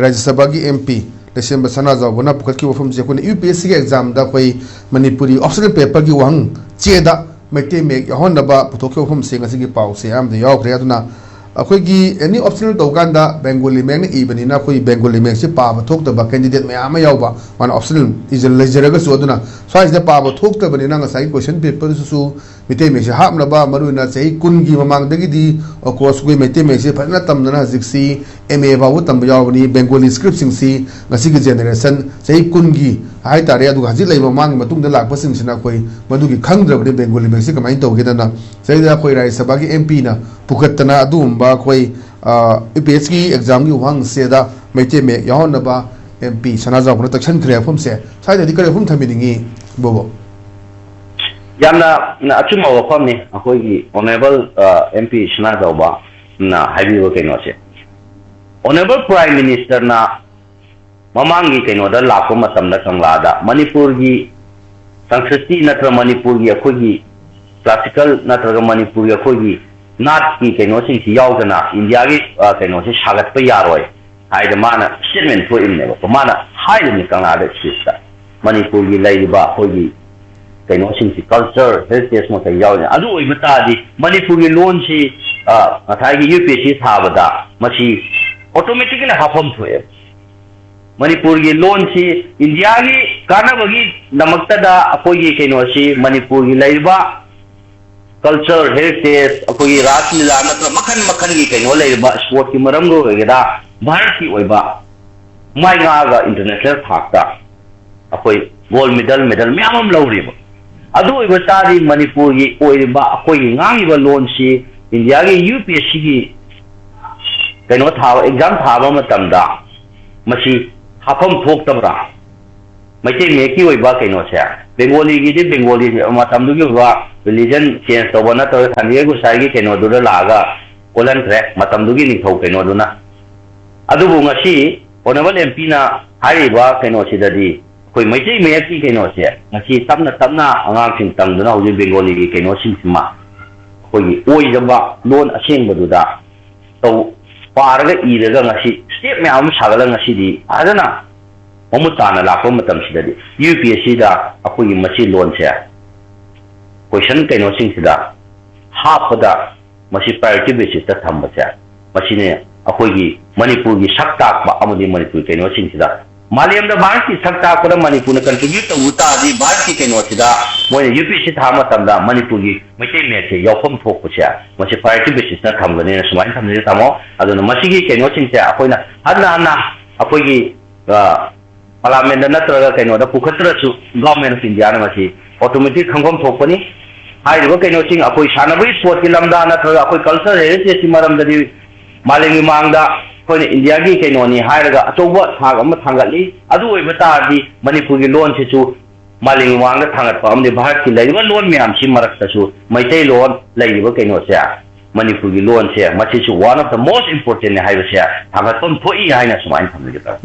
Rajya Sabha ki MP December sana jawbona pukhat ki wafam je kone UPSC ki exam da koi Manipuri optional paper ki wang cheda mete me yahon da ba puthok ki wafam se ngasi ki pau se am de yaw khre aduna akhoi gi any optional tokan da Bengali meng ni ibani na koi Bengali meng se pa ba thok da ba candidate me ama yaw ba wan optional is lejera ga so aduna so is da pa ba thok da bani na ngasai question paper su mete me se hap na ba maru na sei kun gi mamang da gi di of course koi mete me se phana tam na jiksi MA ba wo tam yaw bani Bengali script sing si ngasi gi generation sei kun gi hai tare adu haji lai mamang matung da lak pa sing sina koi madu gi khang dra bani Bengali me se kamai to gi da na sei da koi Rajya Sabha ki MP na pukhat na adum ba koi UPSC exam gi wang se da mete me yahon na ba MP sana jaw na takshan khre phum se sai da di kare phum thami ningi bobo yamna na achuma wafam ni akoi gi honorable MP sana jaw ba na haibi wo keno se honorable prime minister na mamangi keno da lakko masam na sangla da Manipur gi sangskriti natra Manipur gi akoi gi classical natra Manipur gi akoi gi not ki keno sing si yaw na India gi keno se shagat pa yaroi hai da mana statement to in ne ba mana hai ni kanga da sista Manipur gi lai ba hoi gi keno sing si culture heritage mo ta yaw ne adu oi mata di Manipur gi lon si thai gi UPSC thaba da machi automatically hafam thoe Manipur gi lon si India gi kana bagi namakta da akoi gi keno si Manipur gi lai ba culture heritage akoi ras lila natra makhan gi kaino lai ba sport ki maram go geda bharat ki oi ba mai nga ga international thakta akoi gold medal myamam lawri ba adu oi ba tari Manipur gi oi ba akoi ngangi ba lon si India gi UPSC gi kaino thawa exam thaba matam da machi hafam thok tabra maite me ki oi ba kaino se Bengali gi Bengali matam du gi ba religion change to bona to thaniye gu sai gi keno du la ga kolan tre matam du gi ni thau keno du na adu bu ngasi honorable MP na hari ba keno si dadi koi mai chei me ki keno se ngasi tamna angang sing tang du na hu Bengali gi keno sing sima koi oi da ba lon aseng ba du da to par ga I ga ngasi step me am sagala ngasi di adana omutana la ko matam si dadi UPSC da akoi machi lon se question kaino sing sida hapada masi priority basis ta thamba cha masine akoi gi Manipur gi sakta ba amudi Manipur kaino sing sida maliam da bharat ki sakta ko Manipur na contribute to uta di bharat ki kaino sida moi UPSC thama tamda Manipur gi mate me che yawpham thok ko cha masi priority basis na thamba ne sumai thamne tamo aduna masi gi kaino sing cha akoi na hanna akoi gi parliament na tra kaino da pukhatra su government of India na masi automatic khangom thokpani hai ro kaino sing akoi sanabai sport ki lamda na thra akoi culture heritage maram da di malengi mangda koi India gi kaino ni hai raga atoba thag am thangali adu oi bata di Manipur gi lon se chu malengi mangda thangat pa am de bharat ki lai ba lon myam si marak ta chu maitai lon lai ba kaino se Manipur gi lon se machi chu one of the most important hai ba se thangat pon phoi hai na sumai thamni ta